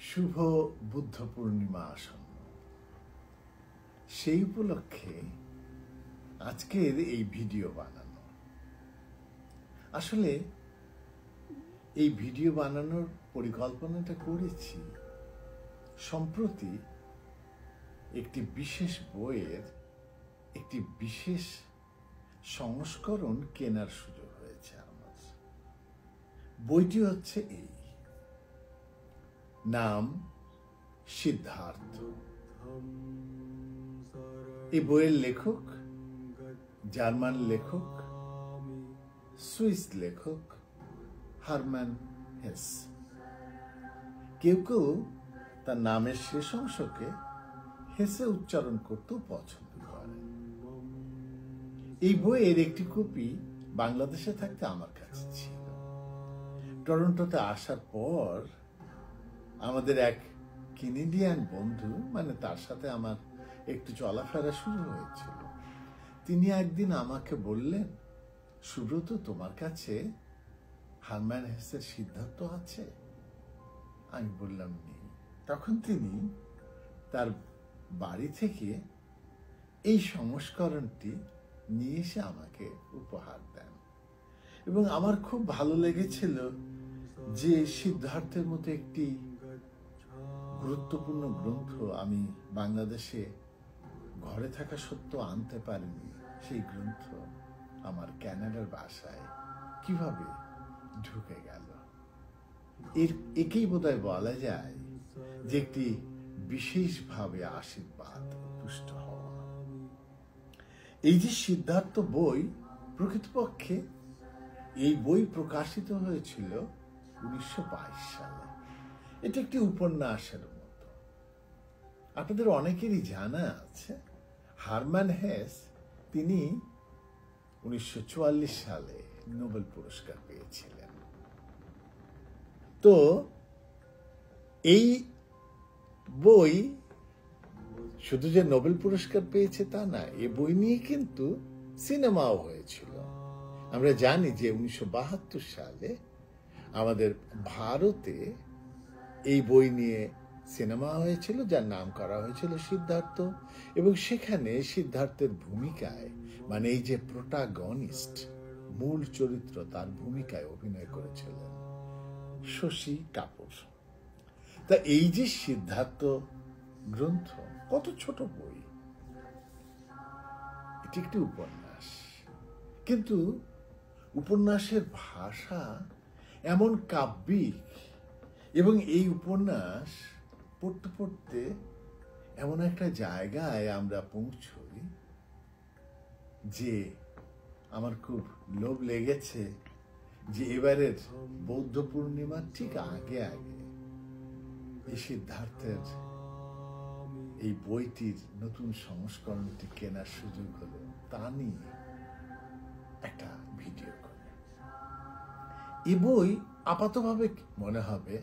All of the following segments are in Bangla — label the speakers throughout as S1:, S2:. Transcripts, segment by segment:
S1: শুভ বুদ্ধ পূর্ণিমা আসন্ন। সেই উপলক্ষে আজকের এই ভিডিও বানানো। আসলে এই ভিডিও বানানোর পরিকল্পনাটা করেছি সম্প্রতি একটি বিশেষ বইয়ের একটি বিশেষ সংস্করণ কেনার সুযোগ হয়েছে আমার। বইটি হচ্ছে এই, নাম সিদ্ধার্থ। এই বইয়ের লেখক জার্মান লেখক, সুইস লেখক হারম্যান হেস। কেউ কেউ তার নামের শেষ অংশকে হেসে উচ্চারণ করতেও পছন্দ করেন। এই বইয়ের একটি কপি বাংলাদেশে থাকতে আমার কাছে ছিল। টরন্টোতে আসার পর আমাদের এক কেনেডিয়ান বন্ধু, মানে তার সাথে আমার একটু চলাফেরা শুরু হয়েছিল। তিনি একদিন আমাকে বললেন, সুব্রত, তোমার কাছে হারম্যান হেসের সিদ্ধার্থ আছে? আমি বললাম নেই। তখন তিনি তার বাড়ি থেকে এই সংস্করণটি নিয়ে এসে আমাকে উপহার দেন এবং আমার খুব ভালো লেগেছিল যে সিদ্ধার্থের মতো একটি গুরুত্বপূর্ণ গ্রন্থ আমি বাংলাদেশে ঘরে থাকা সত্ত্বেও আনতে পারিনি। সেই গ্রন্থ আমার কানাডার ভাষায় কিভাবে ঢুকে গেল। একেই বোধহয় বলা যায় যে একটি বিশেষভাবে আশীর্বাদ পুষ্ট হওয়া। এই যে সিদ্ধার্থ বই, প্রকৃতপক্ষে এই বই প্রকাশিত হয়েছিল 1922 সালে। এটা একটি উপন্যাসের মতো। আপনাদের অনেকেরই জানা আছে হারম্যান হেস তিনি 1944 সালে নোবেল পুরস্কার পেয়েছিলেন। তো এই বই শুধু যে নোবেল পুরস্কার পেয়েছে তা না, এই বই নিয়ে কিন্তু সিনেমাও হয়েছিল। আমরা জানি যে 1972 সালে আমাদের ভারতে এই বই নিয়ে সিনেমা হয়েছিল, যার নাম করা হয়েছিল সিদ্ধার্থ। এবং সেখানে সিদ্ধার্থের ভূমিকায়, মানে এই যে প্রোটাগনিস্ট, মূল চরিত্র, তার ভূমিকায় অভিনয় করেছিলেন শশী কাপুর। তা এই যে সিদ্ধার্থ গ্রন্থ, কত ছোট বই, এটি একটি উপন্যাস, কিন্তু উপন্যাসের ভাষা এমন কাব্যিক এবং এই উপন্যাস পড়তে পড়তে এমন একটা জায়গায় আমরা পৌঁছই যে আমার খুব লোভ লেগেছে যে এবারের বৌদ্ধ পূর্ণিমার ঠিক আগে আগে এই সিদ্ধার্থের এই বইটির নতুন সংস্করণটি কেনার সুযোগ হলো, তা নিয়ে একটা ভিডিও করে। এই বই আপাতভাবে মনে হবে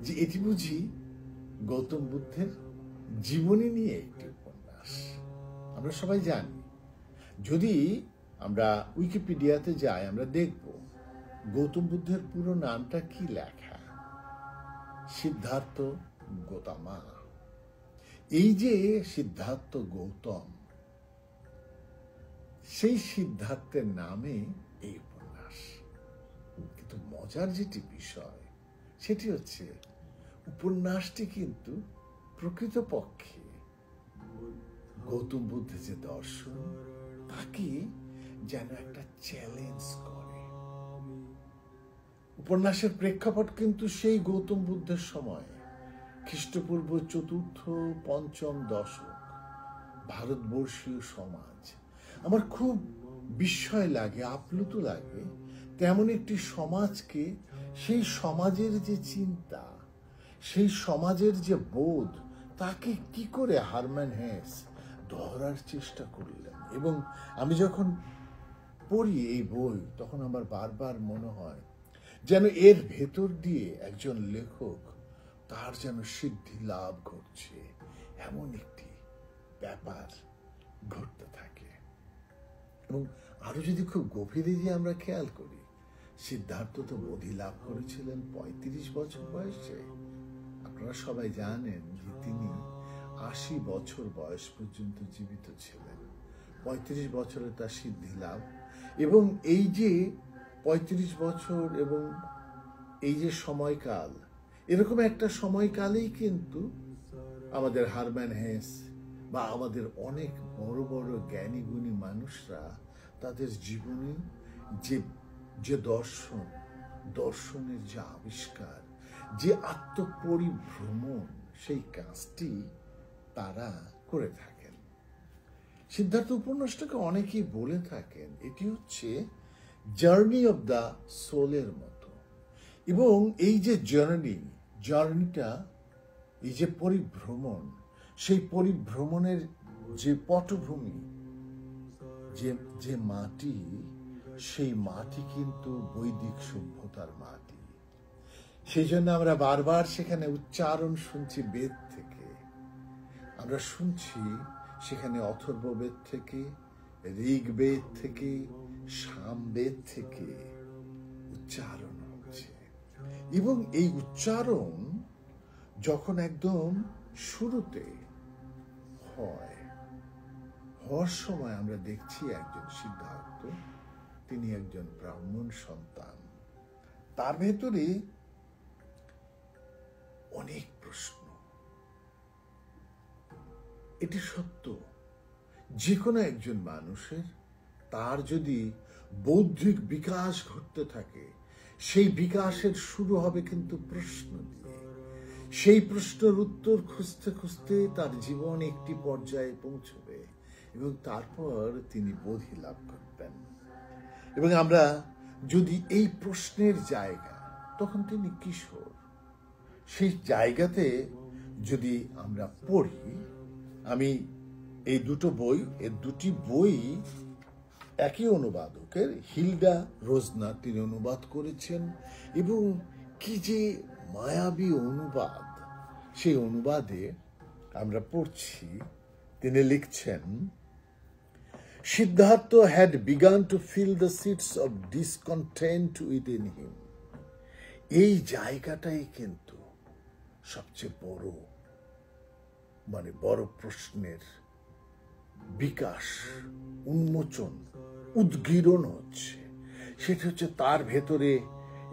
S1: যে এটি বুঝি গৌতম বুদ্ধের জীবনী নিয়ে একটি উপন্যাস। আমরা সবাই জানি, যদি আমরা উইকিপিডিয়াতে যাই আমরা দেখব গৌতম বুদ্ধের পুরো নামটা কি লেখা, সিদ্ধার্থ গৌতমা। এই যে সিদ্ধার্থ গৌতম, সেই সিদ্ধার্থের নামে এই উপন্যাস। কিন্তু মজার যেটি বিষয় সেটি হচ্ছে উপন্যাসটি কিন্তু প্রকৃতপক্ষে গৌতম বুদ্ধের যে দর্শন তাকে যেন একটা চ্যালেঞ্জ করে। উপন্যাসের প্রেক্ষাপট কিন্তু সেই গৌতম বুদ্ধের সময়, খ্রিস্টপূর্ব 4র্থ-5ম দশক ভারতবর্ষীয় সমাজ। আমার খুব বিস্ময় লাগে, আপ্লুত লাগে তেমন একটি সমাজকে, সেই সমাজের যে চিন্তা, সেই সমাজের যে বোধ, তাকে কি করে হারম্যান হেস ধরার চেষ্টা করলেন। এবং আমি যখন পড়ি এই বই, তখন আমার বারবার মনে হয় যেন এর ভেতর দিয়ে একজন লেখক, তার যেন সিদ্ধি লাভ ঘটছে, এমন একটি ব্যাপার ঘটতে থাকে। এবং আরো যদি খুব গভীরে যে আমরা খেয়াল করি, সিদ্ধার্থ তো বোধি লাভ করেছিলেন 35 বছর বয়সে। আপনারা আপনারা সবাই জানেন যে তিনি ৮০ বছর বয়স পর্যন্ত জীবিত ছিলেন। ৩৫ বছরে তার সিদ্ধি লাভ, এবং এই যে ৩৫ বছর এবং এই যে সময়কাল, এরকম একটা সময়কালেই কিন্তু আমাদের হারম্যান হেস বা আমাদের অনেক বড় বড় জ্ঞানী গুণী মানুষরা তাদের জীবনে যে যে দর্শনের যে আবিষ্কার, যে আত্মপরিভ্রমণ, সেই কাজটি তারা করে থাকেন। সিদ্ধার্থ উপন্যাসটাকে অনেকেই বলে থাকেন এটি হচ্ছে জার্নি অব দ্য সোলের মতো, এবং এই যে জার্নিটা, এই যে পরিভ্রমণ, সেই পরিভ্রমণের যে পটভূমি, যে মাটি, সেই মাটি কিন্তু বৈদিক সভ্যতার মাটি। সেই জন্য আমরা বারবার সেখানে উচ্চারণ শুনছি বেদ থেকে, আমরা শুনছি সেখানে অথর্ববেদ থেকে, ঋগ্বেদ থেকে, সামবেদ থেকে উচ্চারণ হচ্ছে। এবং এই উচ্চারণ যখন একদম শুরুতে হওয়ার সময় আমরা দেখছি একজন সিদ্ধার্থ, তিনি একজন ব্রাহ্মণ সন্তান, তার ভেতরে অনেক প্রশ্ন। এটি সত্য, যে কোনো একজন মানুষের তার যদি বৌদ্ধিক বিকাশ ঘটতে থাকে, সেই বিকাশের শুরু হবে কিন্তু প্রশ্ন দিয়ে। সেই প্রশ্নের উত্তর খুঁজতে খুঁজতে তার জীবন একটি পর্যায়ে পৌঁছবে এবং তারপর তিনি বোধি লাভ করবেন। এবং আমরা যদি এই প্রশ্নের জায়গা, তখন তিনি কিশোর, সেই জায়গাতে যদি আমরা পড়ি, আমি এই দুটি বই একই অনুবাদকের, হিলডা রোজনা, তিনি অনুবাদ করেছেন, এবং কি যে মায়াবী অনুবাদ। সেই অনুবাদে আমরা পড়ছি, তিনি লিখছেন, Siddhartha had begun to feel the seeds of discontent within him. এই জায়গাটাই কিন্তু সবচেয়ে বড় প্রশ্নের বিকাশ, উন্মোচন, উদ্গীরণ হচ্ছে। সেটা হচ্ছে তার ভেতরে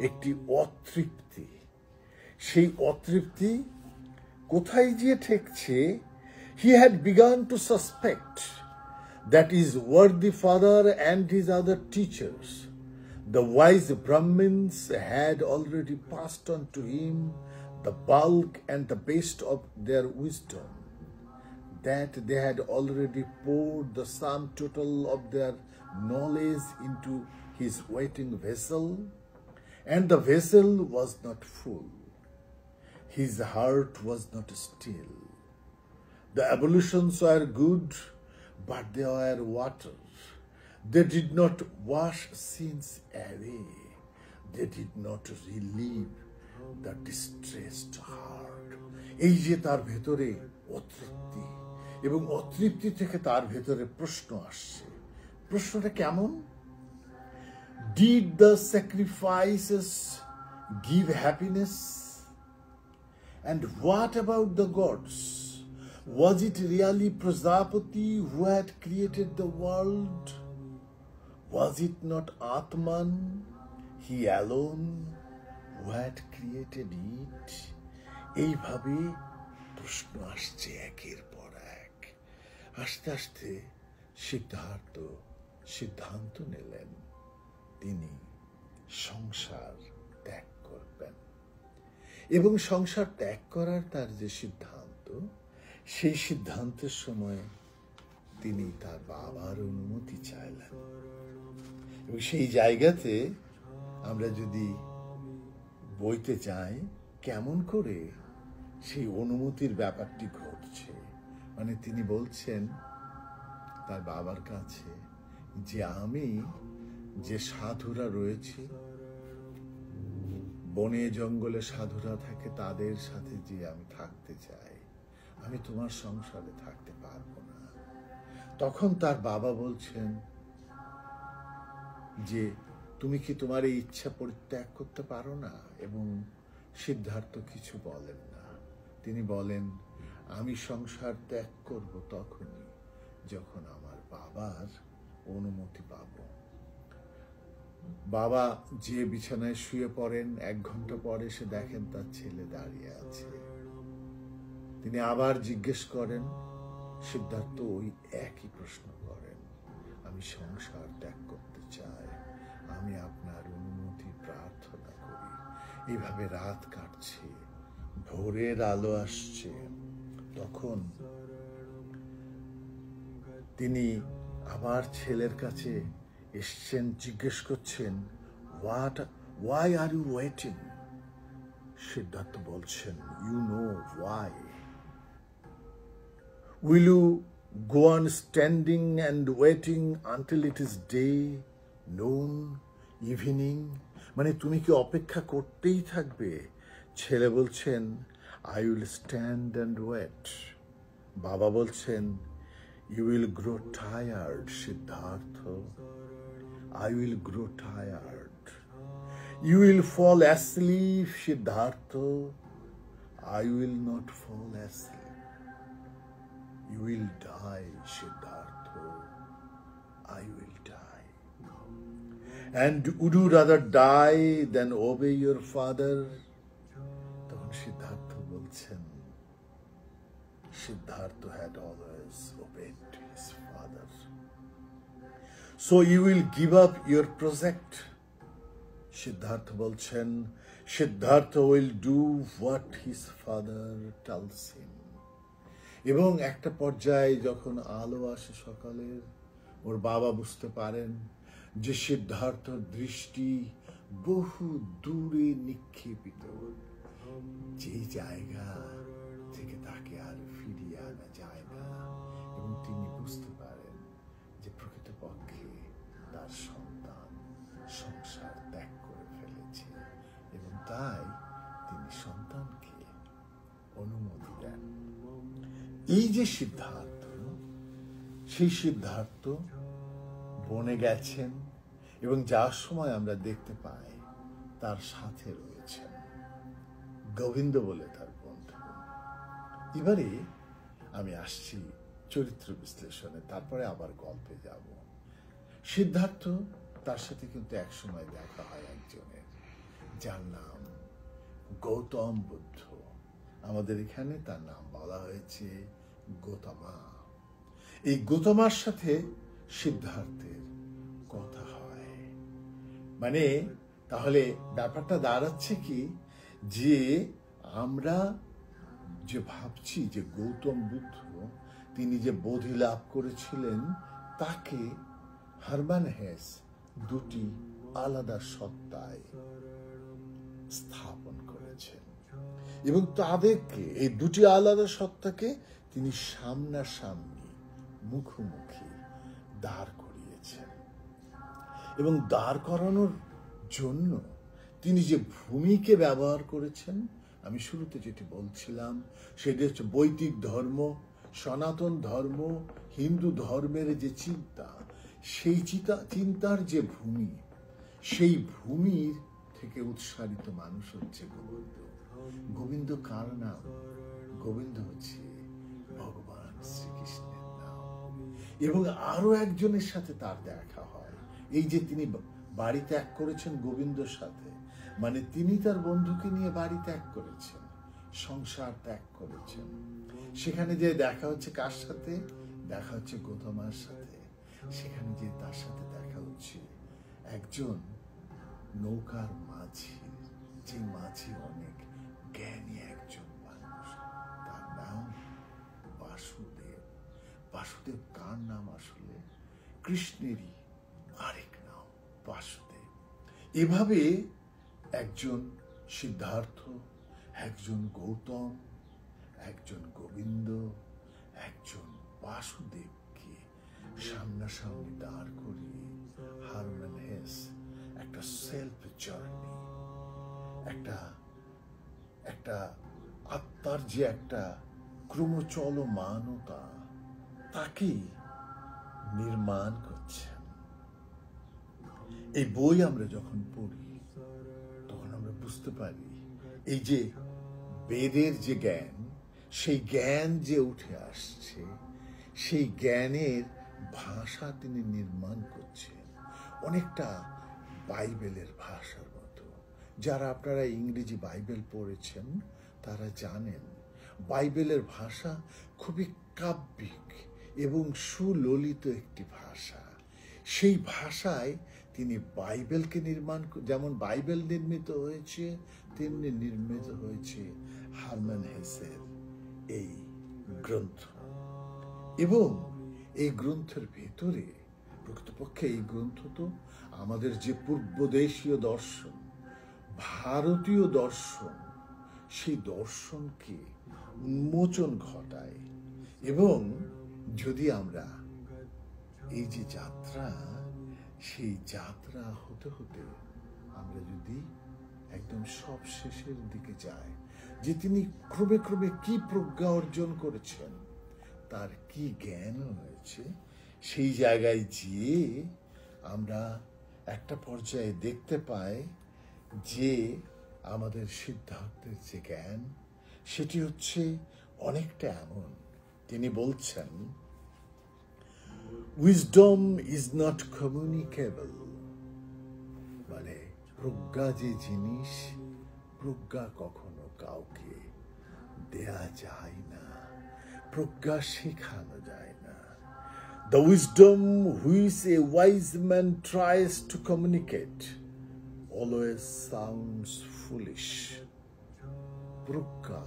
S1: একটি অতৃপ্তি। সেই অতৃপ্তি কোথায় গিয়ে ঠেকছে? He had begun to suspect that his worthy father and his other teachers, the wise Brahmins, had already passed on to him the bulk and the best of their wisdom, that they had already poured the sum total of their knowledge into his waiting vessel, and the vessel was not full. His heart was not still. The ablutions were good, but they were water. They did not wash sins away. They did not relieve the distressed heart. এই যে তার ভেতরে অতৃপ্তি, এবং অতৃপ্তি থেকে তার ভেতরে প্রশ্ন আসছে। প্রশ্নটা কেমন? Did the sacrifices give happiness? And what about the gods? Was it really Prajapati who had created the world? Was it not Atman, he alone, who had created it? এইভাবে প্রশ্ন আসছে একের পর এক। আস্তে আস্তে সিদ্ধান্ত নিলেন তিনি সংসার ত্যাগ করবেন, এবং সংসার ত্যাগ করার তার যে সিদ্ধান্ত, সেই সিদ্ধান্তের সময় তিনি তার বাবার অনুমতি চাইলেন। এবং সেই জায়গাতে আমরা যদি বইতে যাই, কেমন করে সেই অনুমতির ব্যাপারটি ঘটছে। মানে তিনি বলছেন তার বাবার কাছে যে আমি যে সাধুরা রয়েছে, বনে জঙ্গলে সাধুরা থাকে, তাদের সাথে যে আমি থাকতে চাই, আমি তোমার সংসারে থাকতে পারবো না। তখন তার বাবা বলছেন যে তুমি কি তোমার এই ইচ্ছা পরিত্যাগ করতে পারো না? এবং সিদ্ধার্থ কিছু বলেন না, তিনি বলেন, আমি সংসার ত্যাগ করব তখনই যখন আমার বাবার অনুমতি পাব। বাবা যে বিছানায় শুয়ে পড়েন, 1 ঘন্টা পরে সে দেখেন তার ছেলে দাঁড়িয়ে আছে। তিনি আবার জিজ্ঞেস করেন, সিদ্ধার্থ ওই একই প্রশ্ন করেন, আমি সংসার ত্যাগ করতে চাই, আমি আপনার অনুমতি প্রার্থনা করি। এইভাবে রাত কাটছে, ভোরের আলো আসছে। তখন তিনি আবার ছেলের কাছে এসছেন, জিজ্ঞেস করছেন, why are you waiting? Siddharth বলছেন, you know why. Will you go on standing and waiting until it is day, noon, evening? মানে তুমি কি অপেক্ষা করতেই থাকবে? ছেলে বলছেন, I will stand and wait. বাবা বলছেন, you will grow tired, Siddharth. I will grow tired. You will fall asleep, Siddhartha. I will not fall asleep. You will die, Siddhartha. I will die. And would you rather die than obey your father? তখন সিদ্ধার্থ বলছেন, Siddhartha had always obeyed his father. So you will give up your project? Siddharth বলছেন, Siddhartha will do what his father tells him. এবং একটা পর্যায়ে যখন আলো আসে সকালের, ওর বাবা বুঝতে পারেন যে সিদ্ধার্থর দৃষ্টি বহু দূরে নিক্ষেপিত, যে জায়গা থেকে তাকে আর ফিরিয়ে আনা যায় না। এবং তিনি বুঝতে পারেন যে প্রকৃতপক্ষে তার সন্তান সংসার ত্যাগ করে ফেলেছে, এবং তাই তিনি সন্তানকে অনুমতি দেন। এই যে সিদ্ধার্থ, সেই সিদ্ধার্থ বনে গেছেন, এবং যার সময় আমরা দেখতে পাই তার সাথে রয়েছেন গোবিন্দ বলে তার বন্ধু। এবারে আমি আসছি চরিত্র বিশ্লেষণে, তারপরে আবার গল্পে যাব। সিদ্ধার্থ, তার সাথে কিন্তু একসময় দেখা হয় একজনের, যার নাম গৌতম বুদ্ধ। আমাদের এখানে তার নাম বলা হয়েছে গৌতমা। এই গৌতমার সাথে সিদ্ধার্থের কথা হয়। মানে তাহলে ব্যাপারটা দাঁড়াচ্ছে কি, যে আমরা যে ভাবছি যে গৌতম বুদ্ধ তিনি যে বোধি লাভ করেছিলেন, তাকে হারমান হেস দুটি আলাদা সত্তায় স্থাপন করেছেন, এবং তাদেরকে, এই দুটি আলাদা সত্তাকে তিনি সামনাসামনি মুখোমুখি দাঁড় করিয়েছেন। এবং দাঁড় করানোর জন্য তিনি যে ভূমিকে ব্যবহার করেছেন, আমি শুরুতে যেটি বলছিলাম সেটি হচ্ছে বৈদিক ধর্ম, সনাতন ধর্ম, হিন্দু ধর্মের যে চিন্তা, সেই চিন্তার যে ভূমি, সেই ভূমির থেকে উৎসারিত মানুষ হচ্ছে গোবিন্দ। গোবিন্দ কার নাম? গোবিন্দ হচ্ছে ভগবান শ্রীকৃষ্ণের নাম। এবং আরো একজনের সাথে তার দেখা হয়। এই যে তিনি বাড়ি ত্যাগ করেছেন গোবিন্দর সাথে, মানে তিনি তার বন্ধুকে নিয়ে বাড়ি ত্যাগ করেছেন, সংসার ত্যাগ করেছেন। সেখানে যে দেখা হচ্ছে কার সাথে? দেখা হচ্ছে গৌতমার সাথে। সেখানে যে তার সাথে দেখা হচ্ছে একজন নৌকার মাঝি, যে মাঝি অনেক জ্ঞানী একজন মানুষ, তার নাম বাসুদেব। বাসুদেব কার নাম? আসলে কৃষ্ণেরই আরেক নাম বাসুদেব। এভাবে একজন সিদ্ধার্থ, একজন গৌতম, একজন গোবিন্দ, একজন বাসুদেবকে সামনাসামনি দাঁড় করিয়ে হারমান হেস একটা সেলফ জার্নি, একটা আত্মার যে একটা ক্রমচলমানতা, তাকে নির্মাণ করছেন। এই বই আমরা যখন পড়ি তখন আমরা বুঝতে পারি এই যে বেদের যে জ্ঞান, সেই জ্ঞান যে উঠে আসছে, সেই জ্ঞানের ভাষা তিনি নির্মাণ করছেন অনেকটা বাইবেলের ভাষার মতো। যারা আপনারা ইংরেজি বাইবেল পড়েছেন তারা জানেন বাইবেলের ভাষা খুবই কাব্যিক এবং সুললিত একটি ভাষা। সেই ভাষায় তিনি বাইবেলকে যেমন বাইবেল নির্মিত হয়েছে, তেমনি নির্মিত হয়েছে হারম্যান হেসের এই গ্রন্থ। এবং এই গ্রন্থের ভেতরে প্রকৃতপক্ষে এই গ্রন্থ তো আমাদের যে পূর্বদেশীয় দর্শন, ভারতীয় দর্শন, সেই দর্শনকে উন্মোচন ঘটায়। এবং যদি আমরা এই যে যাত্রা, সেই যাত্রা হতে হতে আমরা যদি একদম সব শেষের দিকে যাই, যে তিনি ক্রমে ক্রমে কি প্রজ্ঞা অর্জন করেছেন, তার কি জ্ঞান হয়েছে, সেই জায়গায় গিয়ে আমরা একটা পর্যায়ে দেখতে পাই যে আমাদের সিদ্ধার্থের যে জ্ঞান, সেটি হচ্ছে অনেকটা এমন। তিনি বলছেন, উইজডম ইজ নট কমিউনিকেবল, মানে প্রজ্ঞা যে জিনিস, প্রজ্ঞা কখনো কাউকে দেয়া যায় না, প্রজ্ঞা শেখানো যায় না। The wisdom which a wise man tries to communicate always sounds foolish. প্রজ্ঞা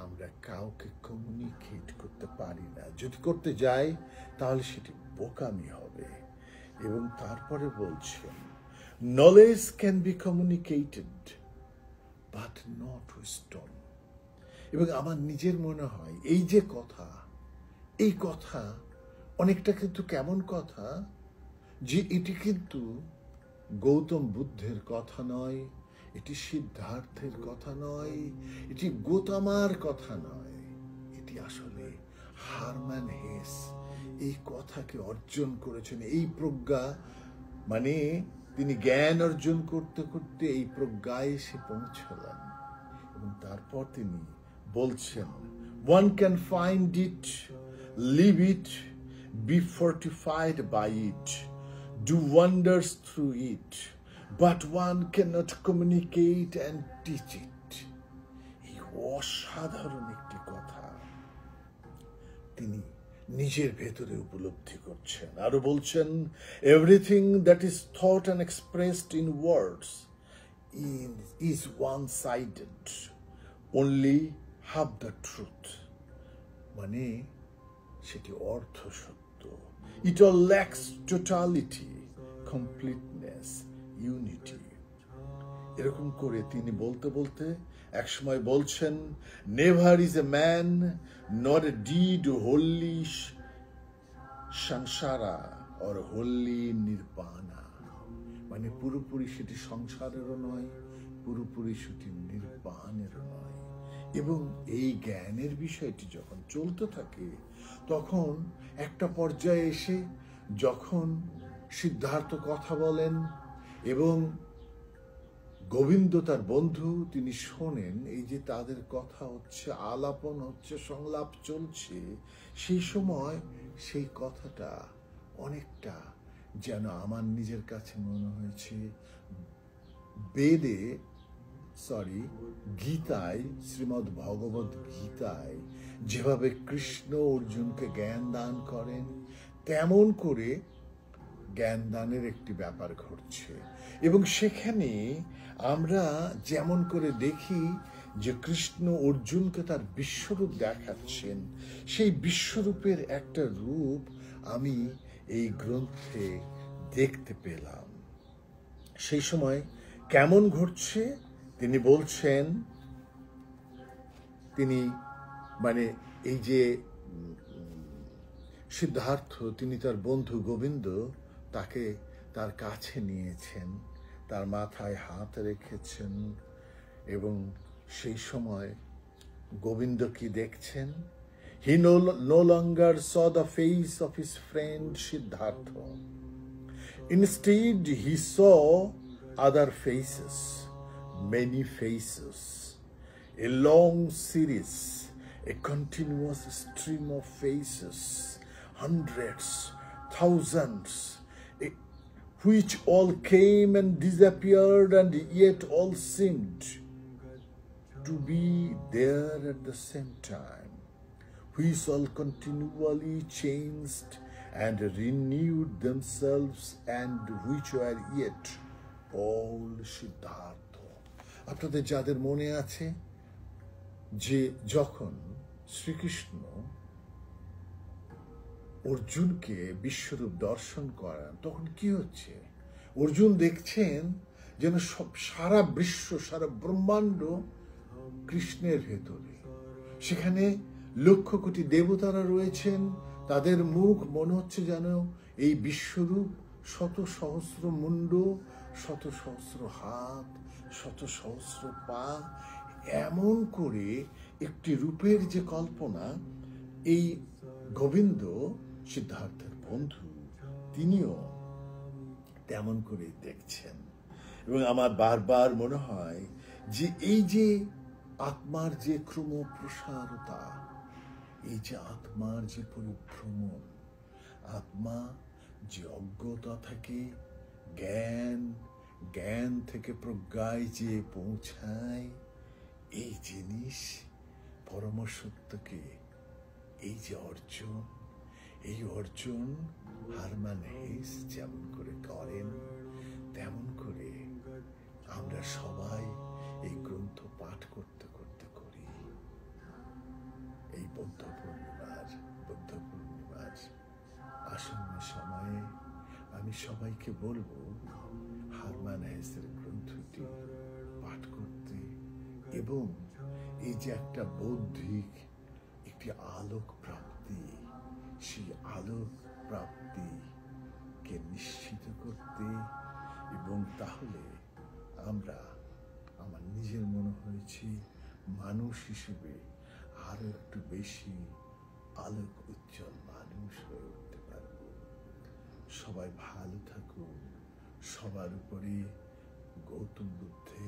S1: আমরা কাউকে কমিউনিকেট করতে পারি না, যদি করতে যাই তাহলে সেটি বোকামি হবে। এবং তারপরে বলছেন, knowledge can be communicated but not wisdom. এবং আমার নিজের মনে হয় এই যে কথা, এই কথা অনেকটা কিন্তু কেমন কথা, যে এটি কিন্তু গৌতম বুদ্ধের কথা নয়, এটি সিদ্ধার্থের কথা নয়, এটি গোতামার কথা নয়, এটি আসলে হারম্যান হেস এই কথাকে অর্জন করেছেন। এই প্রজ্ঞা মানে তিনি জ্ঞান অর্জন করতে করতে এই প্রজ্ঞায় এসে পৌঁছলেন। এবং তারপর তিনি বলছেন, one can find it, live it, be fortified by it, do wonders through it, but one cannot communicate and teach it. এই অসাধারণ একটি কথা তিনি নিজের ভেতরে উপলব্ধি করছেন। আরো বলছেন, everything that is thought and expressed in words is one-sided, only half the truth, মানে সেটি অর্ধ সত্য। It all lacks totality, completeness, unity. এরকম করে তিনি বলতে বলতে একসময় বলছেন, never is a man nor a deed wholly samsara or wholly nirvana, মানে পুরোপুরি সেটি সংসারেরও নয়, পুরোপুরি সেটি নির্বাণেরও নয়। এবং এই জ্ঞানের বিষয়টি যখন চলতে থাকে, তখন একটা পর্যায়ে এসে যখন সিদ্ধার্থ কথা বলেন এবং গোবিন্দ তার বন্ধু, তিনি শোনেন এই যে তাদের কথা হচ্ছে, আলাপন হচ্ছে, সংলাপ চলছে, সেই সময় সেই কথাটা অনেকটা যেন আমার নিজের কাছে মনে হয়েছে গীতায়, শ্রীমদ্ ভগবত গীতায় যেভাবে কৃষ্ণ অর্জুনকে জ্ঞান দান করেন, তেমন করে জ্ঞান দানের একটি ব্যাপার ঘটছে। এবং সেখানে আমরা যেমন করে দেখি যে কৃষ্ণ অর্জুনকে তার বিশ্বরূপ দেখাচ্ছেন, সেই বিশ্বরূপের একটা রূপ আমি এই গ্রন্থে দেখতে পেলাম। সেই সময় কেমন ঘটছে তিনি বলছেন, তিনি মানে এই যে সিদ্ধার্থ, তিনি তার বন্ধু গোবিন্দ তাকে তার কাছে নিয়েছেন, তার মাথায় হাত রেখেছেন, এবং সেই সময় গোবিন্দ কি দেখছেন? He no longer saw the face of his friend Siddhartha. Instead, he saw other faces, many faces, a long series, a continuous stream of faces, hundreds, thousands, which all came and disappeared, and yet all seemed to be there at the same time, which all continually changed and renewed themselves, and which were yet all Siddhartha. আপনাদের যাদের মনে আছে যে যখন শ্রীকৃষ্ণ অর্জুনকে বিশ্বরূপ দর্শন করান, তখন কি হচ্ছে? অর্জুন দেখছেন যেন সারা বিশ্ব, সারা ব্রহ্মাণ্ড কৃষ্ণের ভেতরে। সেখানে লক্ষ কোটি দেবতারা রয়েছেন, তাদের মুখ মনে হচ্ছে যেন এই বিশ্বরূপ, শত সহস্র মুন্ড, শত সহস্র হাত, শত সহস্র পা, এমন করে একটি রূপের যে কল্পনা, এই গোবিন্দ সিদ্ধার্থের বন্ধু তিনিও তেমন করে দেখছেন। এবং আমার বারবার মনে হয় যে এই যে আত্মার যে ক্রম প্রসারতা, এই যে আত্মার যে পরিভ্রমণ, আত্মা যে অজ্ঞতা থেকে জ্ঞান, জ্ঞান থেকে প্রজ্ঞায় যে পৌঁছায়, এই জিনিস পরম সত্যকে এই যে অর্জন, এই অর্জন হারমান হেস যেমন করে করেন, তেমন করে আমরা সবাই এই গ্রন্থ পাঠ করতে করতে করি। এই বৌদ্ধ পূর্ণিমার আসন্ন সময়ে আমি সবাইকে বলবো হারমান হেসের গ্রন্থটি পাঠ করতে, এবং এই যে একটা বৌদ্ধিক একটি আলোক প্রাপ্তি, সেই আলোক প্রাপ্তিকে নিশ্চিত করতে, এবং তাহলে আমরা, আমার নিজের মনে হয়েছে, মানুষ হিসেবে আরো একটু বেশি আলোক উজ্জ্বল মানুষ হয়ে উঠতে পারব। সবাই ভালো থাকুন। সবার উপরে গৌতম বুদ্ধের